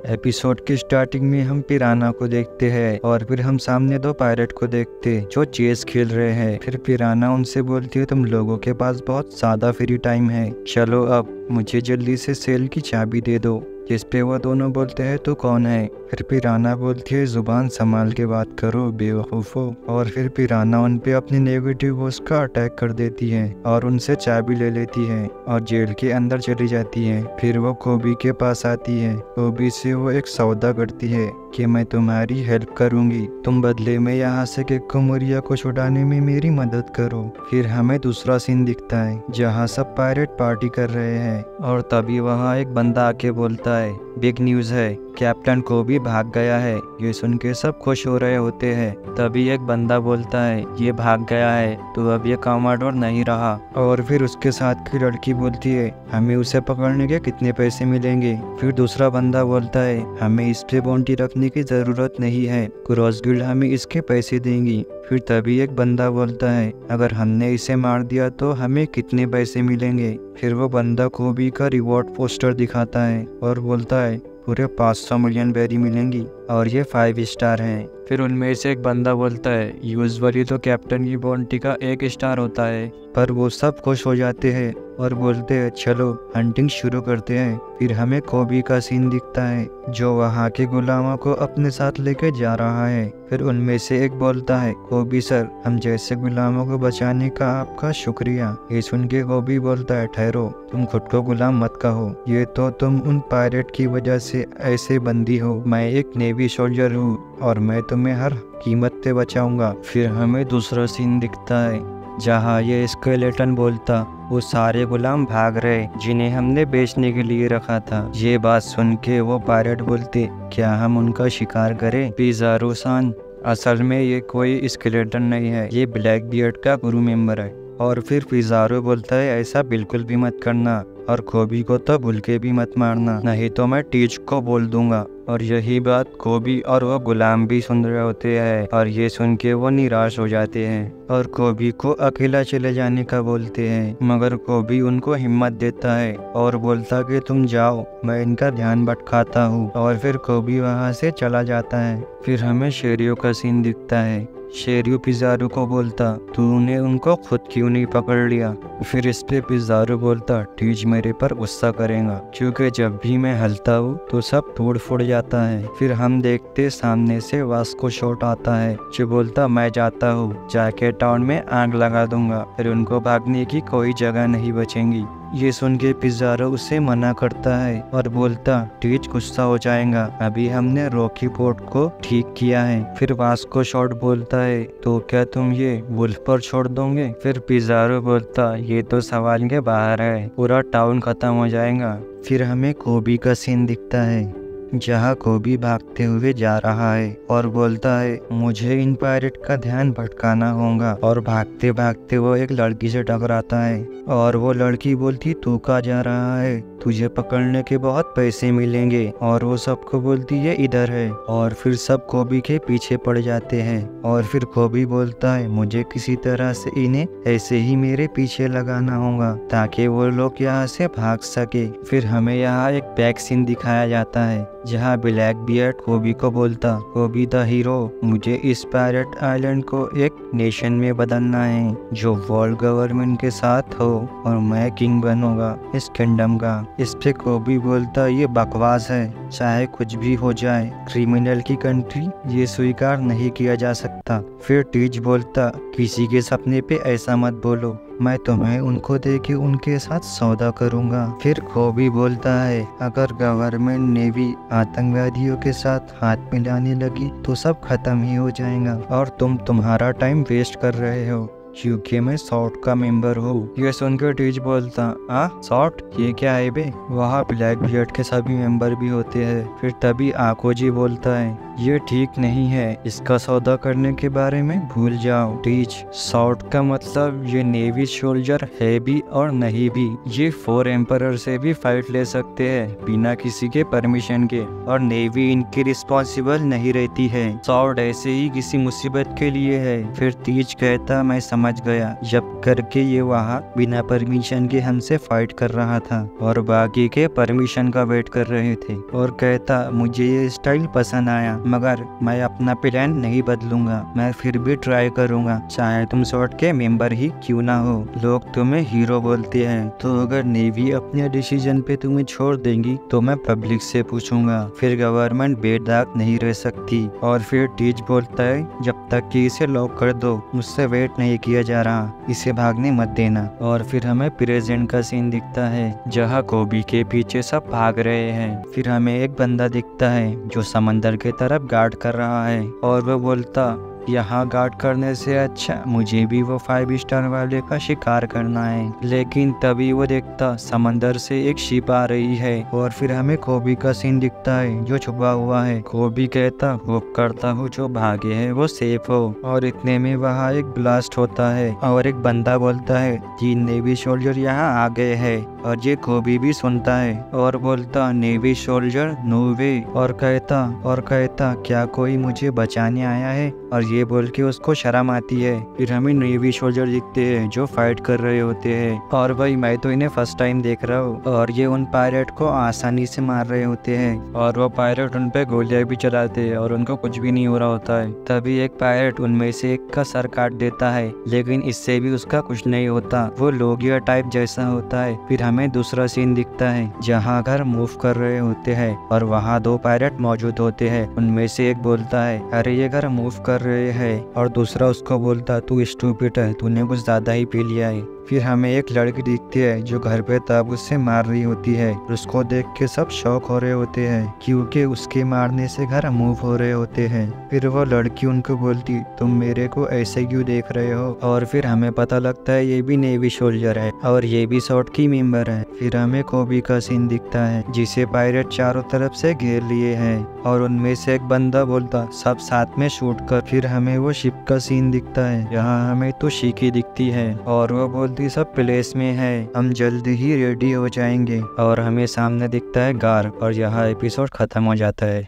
Episode की starting में हम पिराना को देखते हैं और फिर हम सामने दो पायलट को देखते जो चेस खेल रहे हैं। फिर पिराना उनसे बोलती है तुम लोगों के पास बहुत ज्यादा फ्री टाइम है, चलो अब मुझे जल्दी से सेल की चाबी दे दो। जिस पे वो दोनों बोलते हैं तू कौन है। फिर पिराना बोलती है जुबान संभाल के बात करो बेवकूफो। और फिर पिराना उन पे अपनी नेगेटिव वॉइस का अटैक कर देती है और उनसे चाबी ले लेती है और जेल के अंदर चली जाती है। फिर वो कोबी के पास आती है। कोबी से वो एक सौदा करती है कि मैं तुम्हारी हेल्प करूंगी, तुम बदले में यहाँ से केको मोरिया को छुड़ाने में मेरी मदद करो। फिर हमें दूसरा सीन दिखता है जहाँ सब पायरेट पार्टी कर रहे हैं और तभी वहाँ एक बंदा आके बोलता है बिग न्यूज है, कैप्टन को भी भाग गया है। ये सुन के सब खुश हो रहे होते हैं। तभी एक बंदा बोलता है ये भाग गया है तो अब ये कमांडर नहीं रहा। और फिर उसके साथ की लड़की बोलती है हमें उसे पकड़ने के कितने पैसे मिलेंगे। फिर दूसरा बंदा बोलता है हमें इस पे बाउंटी रखने की जरूरत नहीं है, क्रॉस गिल्ड हमें इसके पैसे देंगी। फिर तभी एक बंदा बोलता है अगर हमने इसे मार दिया तो हमें कितने पैसे मिलेंगे। फिर वो बंदा कोबी का रिवॉर्ड पोस्टर दिखाता है और बोलता है पूरे 500 मिलियन बेरी मिलेंगी और ये 5 स्टार हैं। फिर उनमें से एक बंदा बोलता है यूजुअली तो कैप्टन की बाउंटी का 1 स्टार होता है। पर वो सब खुश हो जाते हैं और बोलते हैं चलो हंटिंग शुरू करते हैं। फिर हमें कोबी का सीन दिखता है जो वहाँ के गुलामों को अपने साथ लेके जा रहा है। फिर उनमें से एक बोलता है कोबी सर हम जैसे गुलामों को बचाने का आपका शुक्रिया। ये सुन के कोबी बोलता है ठहरो, तुम खुद को गुलाम मत कहो, ये तो तुम उन पायरेट की वजह से ऐसे बंदी हो। मैं एक नेवी सोल्जर हूँ और मैं तुम्हें हर कीमत पे बचाऊंगा। फिर हमें दूसरा सीन दिखता है जहाँ ये स्केलेटन बोलता वो सारे गुलाम भाग रहे जिन्हें हमने बेचने के लिए रखा था। ये बात सुन के वो पायलट बोलते क्या हम उनका शिकार करें। पिज़ारो सान असल में ये कोई स्केलेटन नहीं है, ये ब्लैक बियर्ड का क्रू मेंबर है। और फिर पिज़ारो बोलता है ऐसा बिल्कुल भी मत करना और कोबी को तो भूल के भी मत मारना, नहीं तो मैं टीच को बोल दूंगा। और यही बात कोबी और वो गुलाम भी सुन रहे होते हैं और ये सुन के वो निराश हो जाते हैं और कोबी को अकेला चले जाने का बोलते हैं। मगर कोबी उनको हिम्मत देता है और बोलता कि तुम जाओ, मैं इनका ध्यान भटकाता हूँ। और फिर कोबी वहाँ से चला जाता है। फिर हमें शेरियो का सीन दिखता है। शेरियो पिज़ारो को बोलता तूने उनको खुद क्यों नहीं पकड़ लिया। फिर इस पे पिज़ारो बोलता टीच मेरे पर गुस्सा करेगा क्योंकि जब भी मैं हलता हूँ तो सब तोड़ फोड़ जाता है। फिर हम देखते सामने से वास्को शॉट आता है जो बोलता मैं जाता हूँ, जाके टाउन में आग लगा दूंगा, फिर उनको भागने की कोई जगह नहीं बचेंगी। ये सुन के पिज़ारो उसे मना करता है और बोलता टीच गुस्सा हो जाएगा, अभी हमने रॉकी पोर्ट को ठीक किया है। फिर वास्को शॉट बोलता है तो क्या तुम ये वुल्फ पर छोड़ दोगे। फिर पिज़ारो बोलता ये तो सवाल के बाहर है, पूरा टाउन खत्म हो जाएगा। फिर हमें कोबी का सीन दिखता है जहाँ कोबी भागते हुए जा रहा है और बोलता है मुझे इन पायरेट का ध्यान भटकाना होगा। और भागते भागते वो एक लड़की से टकराता है और वो लड़की बोलती तू कहाँ जा रहा है, तुझे पकड़ने के बहुत पैसे मिलेंगे। और वो सबको बोलती ये इधर है। और फिर सब कोबी के पीछे पड़ जाते हैं और फिर कोबी बोलता है मुझे किसी तरह से इन्हें ऐसे ही मेरे पीछे लगाना होगा ताकि वो लोग यहाँ से भाग सके। फिर हमें यहाँ एक बैक सीन दिखाया जाता है जहाँ ब्लैक बियर्ड कोबी को बोलता कोबी द हीरो, मुझे इस पायरेट आइलैंड को एक नेशन में बदलना है जो वर्ल्ड गवर्नमेंट के साथ हो और मैं किंग बनूंगा इस किंगडम का। इस पे कोबी बोलता ये बकवास है, चाहे कुछ भी हो जाए क्रिमिनल की कंट्री ये स्वीकार नहीं किया जा सकता। फिर टीच बोलता किसी के सपने पे ऐसा मत बोलो, मैं तुम्हें उनको देके उनके साथ सौदा करूंगा। फिर कोबी बोलता है अगर गवर्नमेंट नेवी आतंकवादियों के साथ हाथ मिलाने लगी तो सब खत्म ही हो जाएगा और तुम तुम्हारा टाइम वेस्ट कर रहे हो क्योंकि मैं सॉर्ट का मेंबर हूँ। ये सुनकर टीच बोलता सॉर्ट ये क्या है बे। वहाँ ब्लैक बियर्ड के सभी मेंबर भी होते हैं। फिर तभी आकोजी बोलता है ये ठीक नहीं है, इसका सौदा करने के बारे में भूल जाओ। टीच सॉर्ट का मतलब ये नेवी सोल्जर है भी और नहीं भी, ये 4 एम्परर से भी फाइट ले सकते हैं बिना किसी के परमिशन के और नेवी इनकी रिस्पॉन्सिबल नहीं रहती है। सॉर्ट ऐसे ही किसी मुसीबत के लिए है। फिर टीच कहता मैं समझ गया जब करके ये वहाँ बिना परमिशन के हमसे फाइट कर रहा था और बाकी के परमिशन का वेट कर रहे थे। और कहता मुझे ये स्टाइल पसंद आया मगर मैं अपना प्लान नहीं बदलूंगा, मैं फिर भी ट्राई करूंगा चाहे तुम SWORD के मेंबर ही क्यों ना हो। लोग तुम्हें हीरो बोलते हैं, तो अगर नेवी अपने डिसीजन पे तुम्हें छोड़ देंगी तो मैं पब्लिक से पूछूंगा, फिर गवर्नमेंट बेदाग नहीं रह सकती। और फिर टीच बोलता है जब तक कि इसे लॉक कर दो, मुझसे वेट नहीं किया जा रहा, इसे भागने मत देना। और फिर हमें प्रेजेंट का सीन दिखता है जहाँ कोबी के पीछे सब भाग रहे हैं। फिर हमें एक बंदा दिखता है जो समंदर के तरफ गार्ड कर रहा है और वो बोलता यहाँ गार्ड करने से अच्छा मुझे भी वो 5 स्टार वाले का शिकार करना है। लेकिन तभी वो देखता समंदर से एक शिप आ रही है और फिर हमें कोबी का सीन दिखता है जो छुपा हुआ है। कोबी कहता होप करता हूँ जो भागे है वो सेफ हो। और इतने में वहाँ एक ब्लास्ट होता है और एक बंदा बोलता है 3 नेवी सोल्जर यहाँ आ गए हैं। और ये कोबी भी सुनता है और बोलता नेवी सोल्जर नो वे। और कहता क्या कोई मुझे बचाने आया है। और ये बोल के उसको शर्म आती है। फिर हमें नेवी सोल्जर दिखते हैं जो फाइट कर रहे होते हैं और भाई मैं तो इन्हें फर्स्ट टाइम देख रहा हूँ। और ये उन पायलट को आसानी से मार रहे होते हैं और वो पायलट उन पे गोलियां भी चलाते हैं और उनको कुछ भी नहीं हो रहा होता है। तभी एक पायलट उनमें से एक का सर काट देता है लेकिन इससे भी उसका कुछ नहीं होता, वो लोगिया टाइप जैसा होता है। फिर हमें दूसरा सीन दिखता है जहाँ घर मूव कर रहे होते हैं और वहाँ 2 पायलट मौजूद होते हैं। उनमें से एक बोलता है अरे ये घर मूव कर रहे हैं और दूसरा उसको बोलता तू स्टूपिड है, तूने कुछ ज्यादा ही पी लिया है। फिर हमें एक लड़की दिखती है जो घर पे ताबूत से मार रही होती है। उसको देख के सब शॉक हो रहे होते हैं क्योंकि उसके मारने से घर मूव हो रहे होते हैं। फिर वो लड़की उनको बोलती तुम मेरे को ऐसे क्यों देख रहे हो। और फिर हमें पता लगता है ये भी नेवी सोल्जर है और ये भी SWORD की मेंबर है। फिर हमें कोबी का सीन दिखता है जिसे पायलट चारों तरफ से घेर लिए हैं और उनमें से एक बंदा बोलता सब साथ में शूट कर। फिर हमें वो शिप का सीन दिखता है यहाँ हमें तो शिकी दिखती है और वो बोलती सब प्लेस में है, हम जल्द ही रेडी हो जाएंगे। और हमें सामने दिखता है गार और यहाँ एपिसोड खत्म हो जाता है।